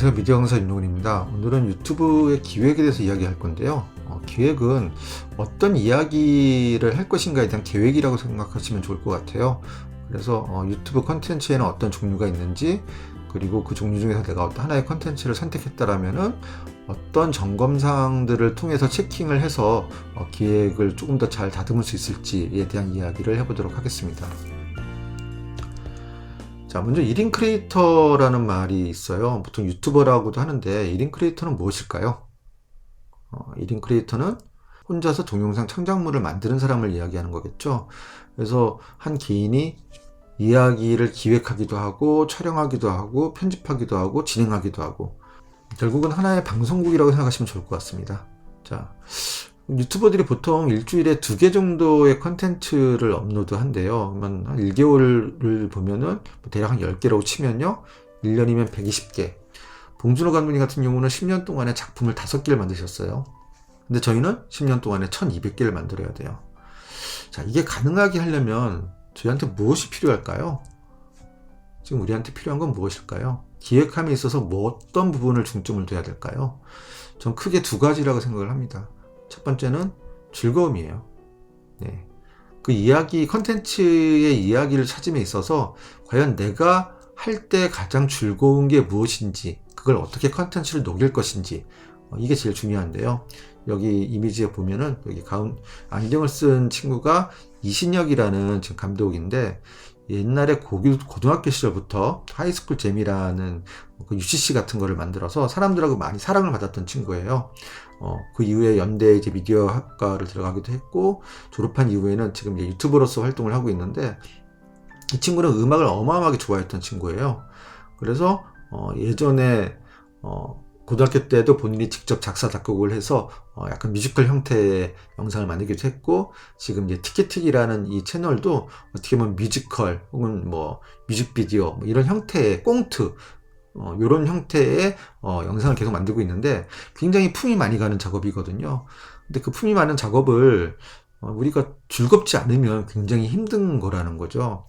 안녕하세요. 미디어 강사 윤동훈입니다. 오늘은 유튜브의 기획에 대해서 이야기할 건데요. 기획은 어떤 이야기를 할 것인가에 대한 계획이라고 생각하시면 좋을 것 같아요. 그래서 유튜브 컨텐츠에는 어떤 종류가 있는지, 그리고 그 종류 중에서 내가 어떤 하나의 컨텐츠를 선택했다라면은 어떤 점검사항들을 통해서 체킹을 해서 기획을 조금 더 잘 다듬을 수 있을지에 대한 이야기를 해보도록 하겠습니다. 자, 먼저 1인 크리에이터라는 말이 있어요. 보통 유튜버라고도 하는데 1인 크리에이터는 무엇일까요? 1인 크리에이터는 혼자서 동영상 창작물을 만드는 사람을 이야기하는 거겠죠. 그래서 한 개인이 이야기를 기획하기도 하고 촬영하기도 하고 편집하기도 하고 진행하기도 하고, 결국은 하나의 방송국이라고 생각하시면 좋을 것 같습니다. 자, 유튜버들이 보통 일주일에 2개 정도의 컨텐츠를 업로드 한대요. 그러면 한 1개월을 보면은 대략 한 10개라고 치면요, 1년이면 120개. 봉준호 감독님 같은 경우는 10년 동안에 작품을 5개를 만드셨어요. 근데 저희는 10년 동안에 1200개를 만들어야 돼요. 자, 이게 가능하게 하려면 저희한테 무엇이 필요할까요? 지금 우리한테 필요한 건 무엇일까요? 기획함에 있어서 어떤 부분을 중점을 둬야 될까요? 전 크게 2가지라고 생각을 합니다. 첫 번째는 즐거움이에요. 네. 그 이야기, 컨텐츠의 이야기를 찾음에 있어서 과연 내가 할 때 가장 즐거운 게 무엇인지, 그걸 어떻게 컨텐츠를 녹일 것인지, 이게 제일 중요한데요. 여기 이미지에 보면은 여기 안경을 쓴 친구가 이신혁이라는 지금 감독인데, 옛날에 고등학교 시절부터 하이스쿨 재미라는 그 UCC 같은 거를 만들어서 사람들하고 많이 사랑을 받았던 친구예요. 그 이후에 연대 이제 미디어 학과를 들어가기도 했고, 졸업한 이후에는 지금 이제 유튜버로서 활동을 하고 있는데, 이 친구는 음악을 어마어마하게 좋아했던 친구예요. 그래서 예전에 고등학교 때도 본인이 직접 작사 작곡을 해서 약간 뮤지컬 형태의 영상을 만들기도 했고, 지금 이제 티켓틱이라는 이 채널도 어떻게 보면 뮤지컬 혹은 뭐 뮤직비디오 뭐 이런 형태의 꽁트, 요런 형태의 영상을 계속 만들고 있는데, 굉장히 품이 많이 가는 작업이거든요. 근데 그 품이 많은 작업을 우리가 즐겁지 않으면 굉장히 힘든 거라는 거죠.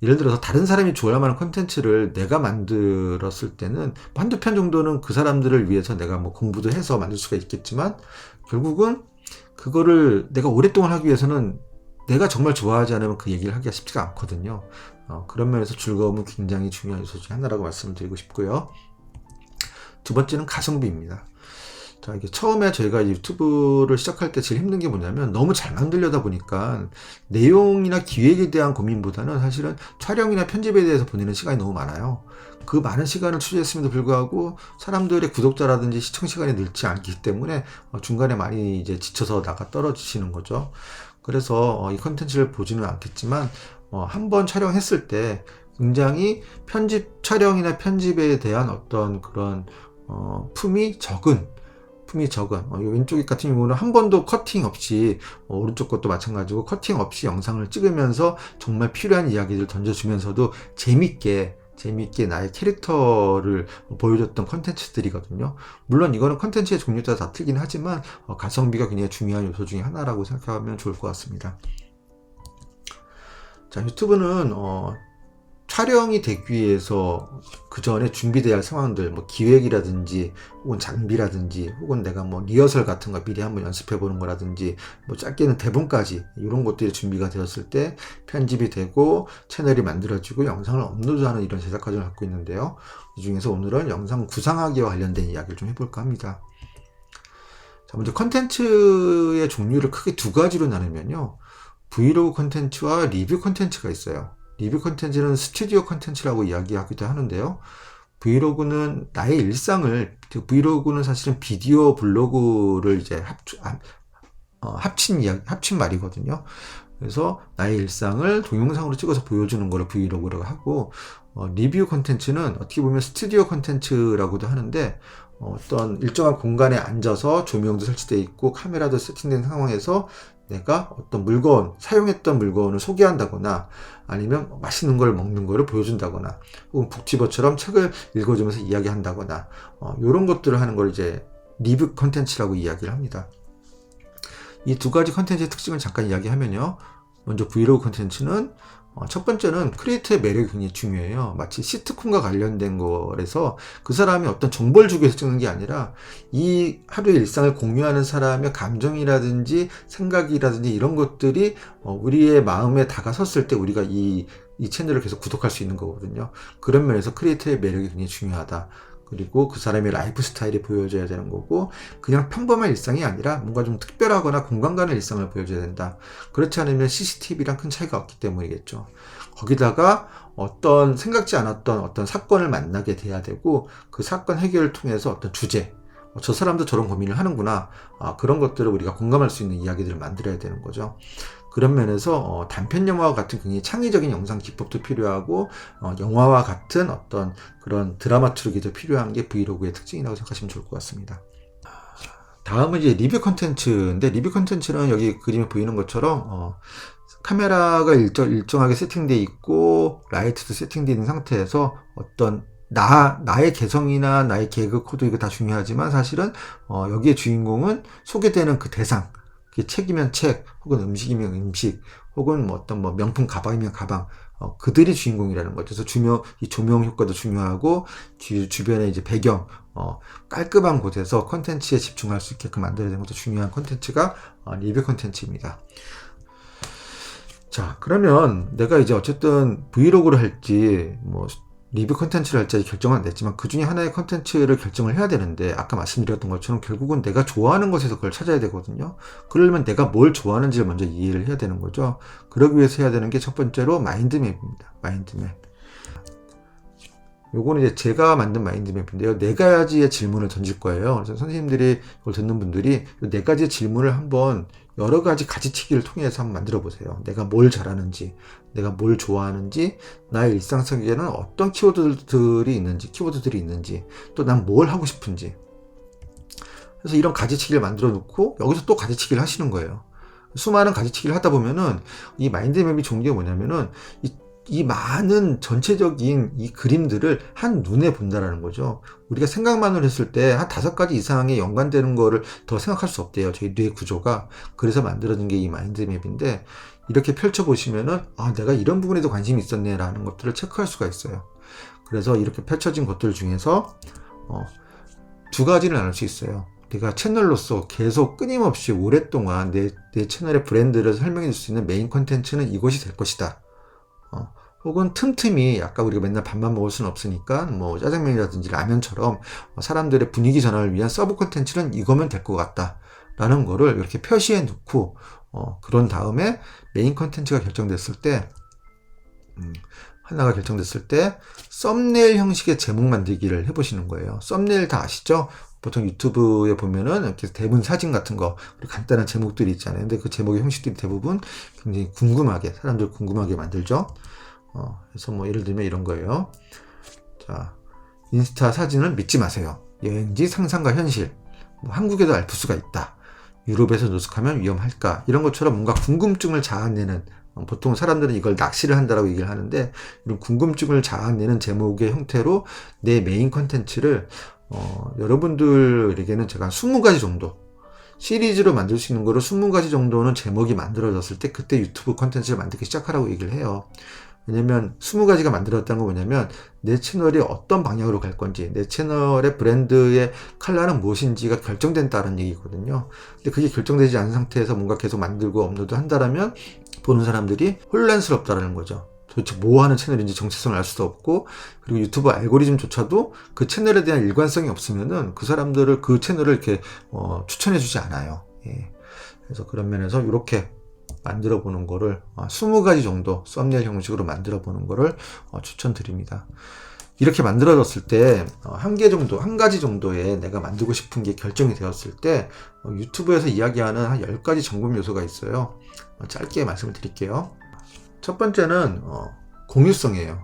예를 들어서 다른 사람이 좋아할 만한 콘텐츠를 내가 만들었을 때는 한두 편 정도는 그 사람들을 위해서 내가 뭐 공부도 해서 만들 수가 있겠지만, 결국은 그거를 내가 오랫동안 하기 위해서는 내가 정말 좋아하지 않으면 그 얘기를 하기가 쉽지가 않거든요. 그런 면에서 즐거움은 굉장히 중요한 요소 중에 하나라고 말씀을 드리고 싶고요. 2번째는 가성비입니다. 자, 이게 처음에 저희가 유튜브를 시작할 때 제일 힘든 게 뭐냐면, 너무 잘 만들려다 보니까 내용이나 기획에 대한 고민보다는 사실은 촬영이나 편집에 대해서 보내는 시간이 너무 많아요. 그 많은 시간을 투자했음에도 불구하고 사람들의 구독자라든지 시청 시간이 늘지 않기 때문에 중간에 많이 이제 지쳐서 나가 떨어지시는 거죠. 그래서 이 컨텐츠를 보지는 않겠지만 한번 촬영했을 때 굉장히 촬영이나 편집에 대한 어떤 그런 품이 적은 왼쪽 같은 경우는 한 번도 커팅 없이, 오른쪽 것도 마찬가지고 커팅 없이 영상을 찍으면서 정말 필요한 이야기를 던져주면서도 재밌게 나의 캐릭터를 보여줬던 컨텐츠들이거든요. 물론 이거는 컨텐츠의 종류에 따라 다 틀긴 하지만 가성비가 굉장히 중요한 요소 중에 하나라고 생각하면 좋을 것 같습니다. 자, 유튜브는 촬영이 되기 위해서 그 전에 준비돼야 할 상황들, 뭐 기획이라든지 혹은 장비라든지 혹은 내가 뭐 리허설 같은 거 미리 한번 연습해 보는 거라든지, 뭐 짧게는 대본까지 이런 것들이 준비가 되었을 때 편집이 되고 채널이 만들어지고 영상을 업로드하는 이런 제작 과정을 갖고 있는데요. 이 중에서 오늘은 영상 구상하기와 관련된 이야기를 좀 해볼까 합니다. 자, 먼저 컨텐츠의 종류를 크게 2가지로 나누면요, 브이로그 컨텐츠와 리뷰 컨텐츠가 있어요. 리뷰 컨텐츠는 스튜디오 컨텐츠라고 이야기하기도 하는데요. 브이로그는 나의 일상을, 브이로그는 사실은 비디오 블로그를 이제 합친 말이거든요. 그래서 나의 일상을 동영상으로 찍어서 보여주는 걸 브이로그라고 하고, 리뷰 컨텐츠는 어떻게 보면 스튜디오 컨텐츠라고도 하는데, 어떤 일정한 공간에 앉아서 조명도 설치되어 있고 카메라도 세팅된 상황에서 내가 어떤 사용했던 물건을 소개한다거나, 아니면 맛있는 걸 먹는 거를 보여준다거나, 혹은 북튜버처럼 책을 읽어주면서 이야기한다거나, 이런 것들을 하는 걸 이제 리뷰 컨텐츠라고 이야기를 합니다. 이 2가지 컨텐츠의 특징을 잠깐 이야기하면요, 먼저 브이로그 컨텐츠는 첫 번째는 크리에이터의 매력이 굉장히 중요해요. 마치 시트콤과 관련된 거라서 그 사람이 어떤 정보를 주기 위해서 찍는 게 아니라 이 하루의 일상을 공유하는 사람의 감정이라든지 생각이라든지 이런 것들이 우리의 마음에 다가섰을 때 우리가 이 채널을 계속 구독할 수 있는 거거든요. 그런 면에서 크리에이터의 매력이 굉장히 중요하다. 그리고 그 사람의 라이프 스타일이 보여줘야 되는 거고, 그냥 평범한 일상이 아니라 뭔가 좀 특별하거나 공간 가는 일상을 보여줘야 된다. 그렇지 않으면 CCTV랑 큰 차이가 없기 때문이겠죠. 거기다가 어떤 생각지 않았던 어떤 사건을 만나게 돼야 되고, 그 사건 해결을 통해서 어떤 주제, 저 사람도 저런 고민을 하는구나, 그런 것들을 우리가 공감할 수 있는 이야기들을 만들어야 되는 거죠. 그런 면에서 단편 영화와 같은 굉장히 창의적인 영상 기법도 필요하고, 영화와 같은 어떤 그런 드라마투르기도 필요한 게 브이로그의 특징이라고 생각하시면 좋을 것 같습니다. 다음은 이제 리뷰 컨텐츠인데, 리뷰 컨텐츠는 여기 그림에 보이는 것처럼 카메라가 일정하게 세팅되어 있고 라이트도 세팅되어 있는 상태에서 어떤 나의 개성이나 나의 개그 코드 이거 다 중요하지만 사실은 여기에 주인공은 소개되는 그 대상, 책이면 책, 혹은 음식이면 음식, 혹은 어떤 명품 가방이면 가방, 그들이 주인공이라는 거죠. 그래서 이 조명 효과도 중요하고, 주변에 이제 배경, 깔끔한 곳에서 컨텐츠에 집중할 수 있게끔 만들어야 되는 것도 중요한 컨텐츠가 리뷰 컨텐츠입니다. 자, 그러면 내가 이제 어쨌든 브이로그를 할지, 리뷰 컨텐츠를 할지 결정은 안 됐지만 그 중에 하나의 컨텐츠를 결정을 해야 되는데, 아까 말씀드렸던 것처럼 결국은 내가 좋아하는 것에서 그걸 찾아야 되거든요. 그러려면 내가 뭘 좋아하는지를 먼저 이해를 해야 되는 거죠. 그러기 위해서 해야 되는 게 첫 번째로 마인드맵입니다. 마인드맵. 요거는 이제 제가 만든 마인드맵인데요. 4가지의 질문을 던질 거예요. 그래서 선생님들이 이걸 듣는 분들이 4가지의 질문을 한번 여러 가지 가지치기를 통해서 한번 만들어 보세요. 내가 뭘 잘하는지, 내가 뭘 좋아하는지, 나의 일상 속에는 어떤 키워드들이 있는지, 또 난 뭘 하고 싶은지. 그래서 이런 가지치기를 만들어 놓고 여기서 또 가지치기를 하시는 거예요. 수많은 가지치기를 하다 보면은 이 마인드맵이 좋은 게 뭐냐면은 이 많은 전체적인 이 그림들을 한눈에 본다라는 거죠. 우리가 생각만을 했을 때 한 5가지 이상의 연관되는 거를 더 생각할 수 없대요. 저희 뇌 구조가. 그래서 만들어진 게 이 마인드맵인데, 이렇게 펼쳐보시면은 내가 이런 부분에도 관심이 있었네 라는 것들을 체크할 수가 있어요. 그래서 이렇게 펼쳐진 것들 중에서 2가지를 나눌 수 있어요. 내가 채널로서 계속 끊임없이 오랫동안 내 채널의 브랜드를 설명해 줄 수 있는 메인 컨텐츠는 이것이 될 것이다. 혹은 틈틈이 아까 우리가 맨날 밥만 먹을 수는 없으니까 짜장면이라든지 라면처럼 사람들의 분위기 전환을 위한 서브 컨텐츠는 이거면 될 것 같다 라는 거를 이렇게 표시해 놓고, 그런 다음에 메인 컨텐츠가 결정됐을 때 하나가 결정됐을 때 썸네일 형식의 제목 만들기를 해보시는 거예요. 썸네일 다 아시죠? 보통 유튜브에 보면은 이렇게 대문 사진 같은 거, 그리고 간단한 제목들이 있잖아요. 근데 그 제목의 형식들이 대부분 굉장히 사람들 궁금하게 만들죠. 그래서 예를 들면 이런 거예요. 자, 인스타 사진은 믿지 마세요. 여행지 상상과 현실. 한국에도 알프스가 있다. 유럽에서 노숙하면 위험할까? 이런 것처럼 뭔가 궁금증을 자아내는, 보통 사람들은 이걸 낚시를 한다라고 얘기를 하는데, 이런 궁금증을 자아내는 제목의 형태로 내 메인 컨텐츠를 여러분들에게는 제가 20가지 정도 시리즈로 만들 수 있는 거를 20가지 정도는 제목이 만들어졌을 때 그때 유튜브 컨텐츠를 만들기 시작하라고 얘기를 해요. 왜냐면 20가지가 만들어졌다는 건 뭐냐면 내 채널이 어떤 방향으로 갈 건지, 내 채널의 브랜드의 컬러는 무엇인지가 결정된다는 얘기거든요. 근데 그게 결정되지 않은 상태에서 뭔가 계속 만들고 업로드 한다라면 보는 사람들이 혼란스럽다라는 거죠. 도대체 뭐 하는 채널인지 정체성을 알 수도 없고, 그리고 유튜브 알고리즘조차도 그 채널에 대한 일관성이 없으면은 그 사람들을, 그 채널을 이렇게 추천해 주지 않아요. 예. 그래서 그런 면에서 이렇게 만들어 보는 거를 20가지 정도 썸네일 형식으로 만들어 보는 거를 추천드립니다. 이렇게 만들어졌을 때 한 가지 정도의 내가 만들고 싶은 게 결정이 되었을 때 유튜브에서 이야기하는 한 10가지 점검 요소가 있어요. 짧게 말씀을 드릴게요. 첫 번째는 공유성이에요.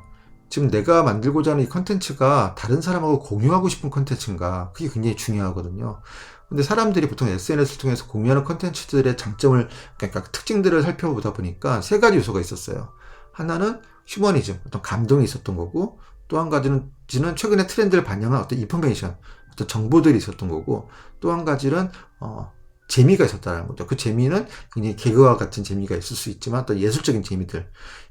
지금 내가 만들고자 하는 이 컨텐츠가 다른 사람하고 공유하고 싶은 컨텐츠인가, 그게 굉장히 중요하거든요. 근데 사람들이 보통 SNS를 통해서 공유하는 컨텐츠들의 장점을, 그러니까 특징들을 살펴보다 보니까 3가지 요소가 있었어요. 하나는 휴머니즘, 어떤 감동이 있었던 거고, 또 한 가지는 최근의 트렌드를 반영한 어떤 인포메이션, 어떤 정보들이 있었던 거고, 또 한 가지는 재미가 있었다는 거죠. 그 재미는 굉장히 개그와 같은 재미가 있을 수 있지만 또 예술적인 재미들,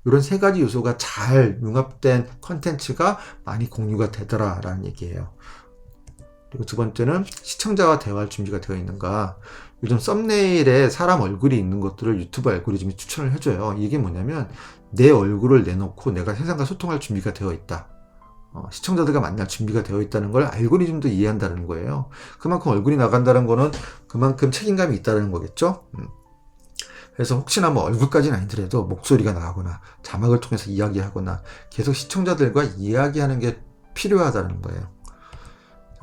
이런 세 가지 요소가 잘 융합된 컨텐츠가 많이 공유가 되더라라는 얘기예요. 그리고 두 번째는 시청자와 대화할 준비가 되어 있는가. 요즘 썸네일에 사람 얼굴이 있는 것들을 유튜브 알고리즘이 추천을 해줘요. 이게 뭐냐면 내 얼굴을 내놓고 내가 세상과 소통할 준비가 되어 있다. 시청자들과 만날 준비가 되어 있다는 걸 알고리즘도 이해한다는 거예요. 그만큼 얼굴이 나간다는 거는 그만큼 책임감이 있다는 거겠죠. 그래서 혹시나 뭐 얼굴까지는 아니더라도 목소리가 나가거나 자막을 통해서 이야기하거나 계속 시청자들과 이야기하는 게 필요하다는 거예요.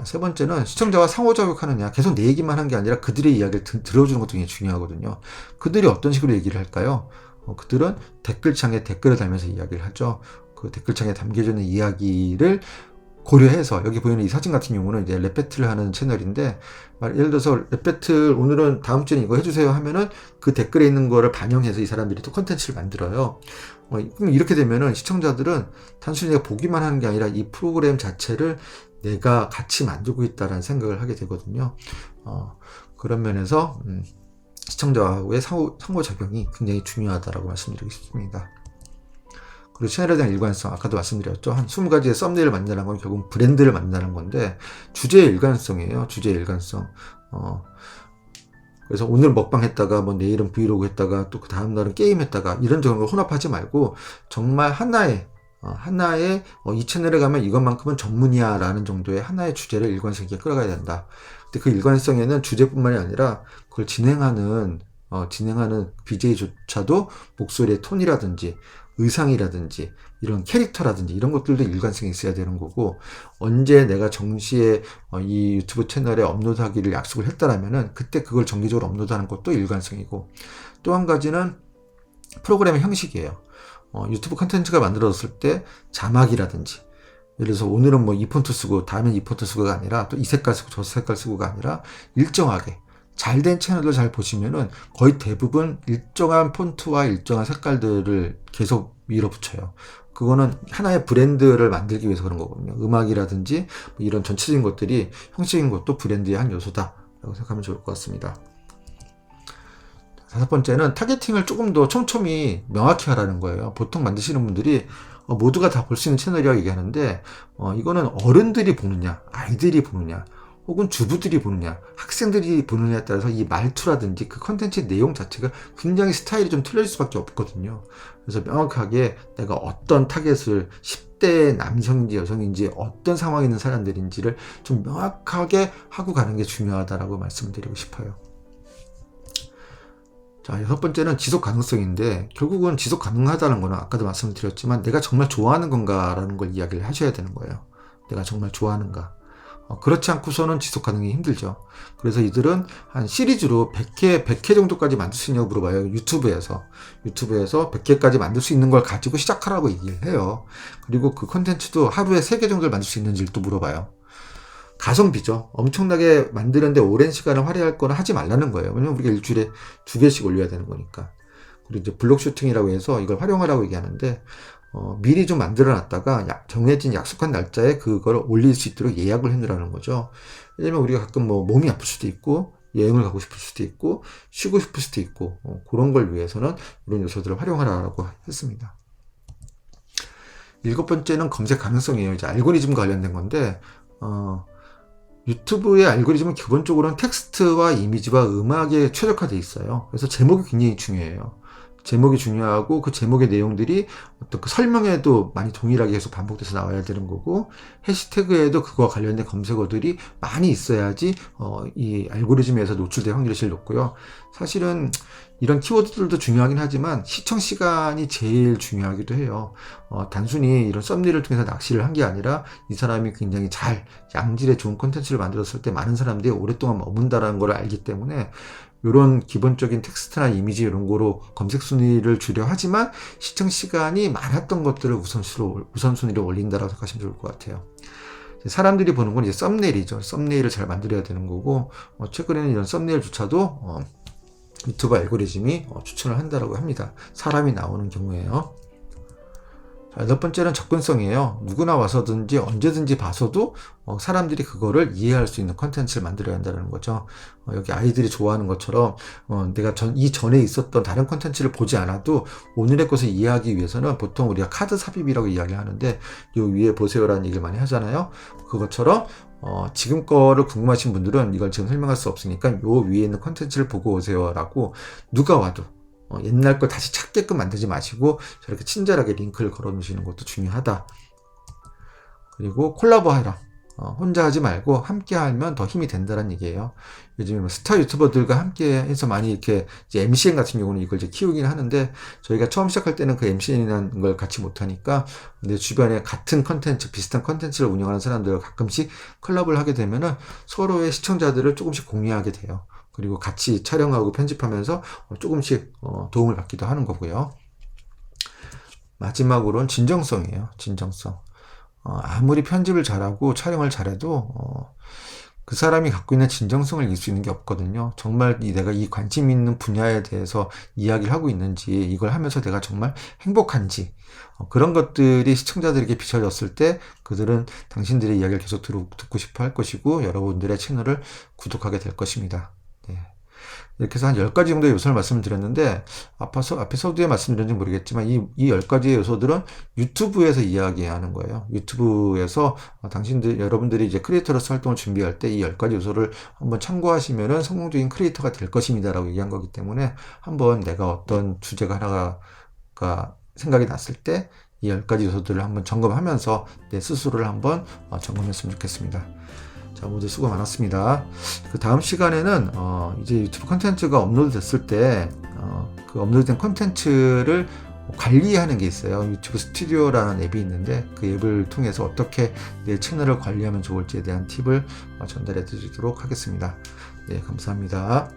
세 번째는 시청자와 상호작용하느냐. 계속 내 얘기만 하는 게 아니라 그들의 이야기를 들어주는 것도 굉장히 중요하거든요. 그들이 어떤 식으로 얘기를 할까요? 그들은 댓글창에 댓글을 달면서 이야기를 하죠. 그 댓글창에 담겨져 있는 이야기를 고려해서, 여기 보이는 이 사진 같은 경우는 이제 랩 배틀을 하는 채널인데, 예를 들어서 랩 배틀 오늘은 다음 주에 이거 해주세요 하면은 그 댓글에 있는 거를 반영해서 이 사람들이 또 콘텐츠를 만들어요. 그럼 이렇게 되면은 시청자들은 단순히 내가 보기만 하는 게 아니라 이 프로그램 자체를 내가 같이 만들고 있다라는 생각을 하게 되거든요. 그런 면에서 시청자와의 상호작용이 굉장히 중요하다라고 말씀드리고 싶습니다. 그리고 채널에 대한 일관성, 아까도 말씀드렸죠. 한 20가지의 썸네일을 만드는 건 결국 브랜드를 만드는 건데, 주제의 일관성이에요. 주제의 일관성. 그래서 오늘 먹방 했다가 뭐 내일은 브이로그 했다가 또 그 다음날은 게임 했다가 이런 정도 혼합하지 말고 정말 하나의 이 채널에 가면 이것만큼은 전문이야 라는 정도의 하나의 주제를 일관성 있게 끌어가야 된다. 근데 그 일관성에는 주제뿐만이 아니라 그걸 진행하는 BJ조차도 목소리의 톤이라든지 의상이라든지 이런 캐릭터라든지 이런 것들도 일관성이 있어야 되는 거고, 언제 내가 정시에 이 유튜브 채널에 업로드하기를 약속을 했다라면은 그때 그걸 정기적으로 업로드하는 것도 일관성이고, 또 한 가지는 프로그램의 형식이에요. 유튜브 컨텐츠가 만들어졌을 때 자막이라든지, 예를 들어서 오늘은 뭐 이 폰트 쓰고 다음엔 이 폰트 쓰고가 아니라 또 이 색깔 쓰고 저 색깔 쓰고가 아니라 일정하게 잘된 채널들 잘 보시면은 거의 대부분 일정한 폰트와 일정한 색깔들을 계속 밀어붙여요. 그거는 하나의 브랜드를 만들기 위해서 그런 거거든요. 음악이라든지 뭐 이런 전체적인 것들이 형식인 것도 브랜드의 한 요소다라고 생각하면 좋을 것 같습니다. 다섯 번째는 타겟팅을 조금 더 촘촘히 명확히 하라는 거예요. 보통 만드시는 분들이 모두가 다 볼 수 있는 채널이라고 얘기하는데, 이거는 어른들이 보느냐, 아이들이 보느냐, 혹은 주부들이 보느냐, 학생들이 보느냐에 따라서 이 말투라든지 그 컨텐츠 내용 자체가 굉장히 스타일이 좀 틀릴 수밖에 없거든요. 그래서 명확하게 내가 어떤 타겟을 10대 남성인지 여성인지 어떤 상황에 있는 사람들인지를 좀 명확하게 하고 가는 게 중요하다라고 말씀드리고 싶어요. 자, 여섯 번째는 지속 가능성인데, 결국은 지속 가능하다는 거는 아까도 말씀드렸지만 내가 정말 좋아하는 건가라는 걸 이야기를 하셔야 되는 거예요. 내가 정말 좋아하는가. 그렇지 않고서는 지속 가능이 힘들죠. 그래서 이들은 한 시리즈로 100회 정도까지 만들 수 있냐고 물어봐요. 유튜브에서 100회까지 만들 수 있는 걸 가지고 시작하라고 얘기를 해요. 그리고 그 컨텐츠도 하루에 3개 정도를 만들 수 있는지를 또 물어봐요. 가성비죠. 엄청나게 만드는데 오랜 시간을 할애할 거는 하지 말라는 거예요. 왜냐면 우리가 일주일에 2개씩 올려야 되는 거니까. 그리고 이제 블록 슈팅이라고 해서 이걸 활용하라고 얘기하는데, 미리 좀 만들어 놨다가 정해진 약속한 날짜에 그걸 올릴 수 있도록 예약을 해놓으라는 거죠. 왜냐면 우리가 가끔 뭐 몸이 아플 수도 있고, 여행을 가고 싶을 수도 있고, 쉬고 싶을 수도 있고, 그런 걸 위해서는 이런 요소들을 활용하라고 했습니다. 일곱 번째는 검색 가능성이에요. 이제 알고리즘과 관련된 건데, 유튜브의 알고리즘은 기본적으로는 텍스트와 이미지와 음악에 최적화되어 있어요. 그래서 제목이 굉장히 중요해요. 제목이 중요하고 그 제목의 내용들이 어떤 그 설명에도 많이 동일하게 계속 반복돼서 나와야 되는 거고, 해시태그에도 그거와 관련된 검색어들이 많이 있어야지 이 알고리즘에서 노출될 확률이 제일 높고요. 사실은 이런 키워드들도 중요하긴 하지만 시청 시간이 제일 중요하기도 해요. 단순히 이런 썸네일을 통해서 낚시를 한 게 아니라 이 사람이 굉장히 잘 양질의 좋은 콘텐츠를 만들었을 때 많은 사람들이 오랫동안 머문다라는 걸 알기 때문에 이런 기본적인 텍스트나 이미지 이런 거로 검색 순위를 주려 하지만 시청 시간이 많았던 것들을 우선순위로 올린다라고 생각하시면 좋을 것 같아요. 사람들이 보는 건 이제 썸네일이죠. 썸네일을 잘 만들어야 되는 거고, 최근에는 이런 썸네일조차도 유튜브 알고리즘이 추천을 한다라고 합니다. 사람이 나오는 경우에요. 여덟 번째는 접근성이에요. 누구나 와서든지 언제든지 봐서도 사람들이 그거를 이해할 수 있는 컨텐츠를 만들어야 한다는 거죠. 여기 아이들이 좋아하는 것처럼 내가 이전에 있었던 다른 컨텐츠를 보지 않아도 오늘의 것을 이해하기 위해서는 보통 우리가 카드 삽입이라고 이야기하는데 요 위에 보세요라는 얘기를 많이 하잖아요. 그것처럼 지금 거를 궁금하신 분들은 이걸 지금 설명할 수 없으니까 요 위에 있는 컨텐츠를 보고 오세요라고 누가 와도 옛날 거 다시 찾게끔 만들지 마시고 저렇게 친절하게 링크를 걸어 놓으시는 것도 중요하다. 그리고 콜라보 하라. 혼자 하지 말고 함께 하면 더 힘이 된다는 얘기예요. 요즘에 스타 유튜버들과 함께 해서 많이 이렇게 이제 MCN 같은 경우는 이걸 이제 키우긴 하는데 저희가 처음 시작할 때는 그 MCN이라는 걸 같이 못하니까 내 주변에 같은 컨텐츠, 비슷한 컨텐츠를 운영하는 사람들과 가끔씩 콜라보를 하게 되면은 서로의 시청자들을 조금씩 공유하게 돼요. 그리고 같이 촬영하고 편집하면서 조금씩 도움을 받기도 하는 거고요. 마지막으로는 진정성이에요. 진정성. 아무리 편집을 잘하고 촬영을 잘해도 그 사람이 갖고 있는 진정성을 이길 수 있는 게 없거든요. 정말 내가 이 관심 있는 분야에 대해서 이야기를 하고 있는지, 이걸 하면서 내가 정말 행복한지, 그런 것들이 시청자들에게 비춰졌을 때 그들은 당신들의 이야기를 계속 듣고 싶어 할 것이고 여러분들의 채널을 구독하게 될 것입니다. 네. 이렇게 해서 한 10가지 정도의 요소를 말씀드렸는데 앞에 서두에 말씀드렸는지 모르겠지만 이 10가지의 요소들은 유튜브에서 이야기하는 거예요. 유튜브에서 여러분들이 이제 크리에이터로서 활동을 준비할 때 이 10가지 요소를 한번 참고하시면은 성공적인 크리에이터가 될 것입니다 라고 얘기한 거기 때문에 한번 내가 어떤 주제가 하나가 생각이 났을 때 이 10가지 요소들을 한번 점검하면서 내 스스로를 한번 점검했으면 좋겠습니다. 자, 모두 수고 많았습니다. 그 다음 시간에는 이제 유튜브 콘텐츠가 업로드 됐을 때 그 업로드된 콘텐츠를 관리하는 게 있어요. 유튜브 스튜디오라는 앱이 있는데 그 앱을 통해서 어떻게 내 채널을 관리하면 좋을지에 대한 팁을 전달해 드리도록 하겠습니다. 네, 감사합니다.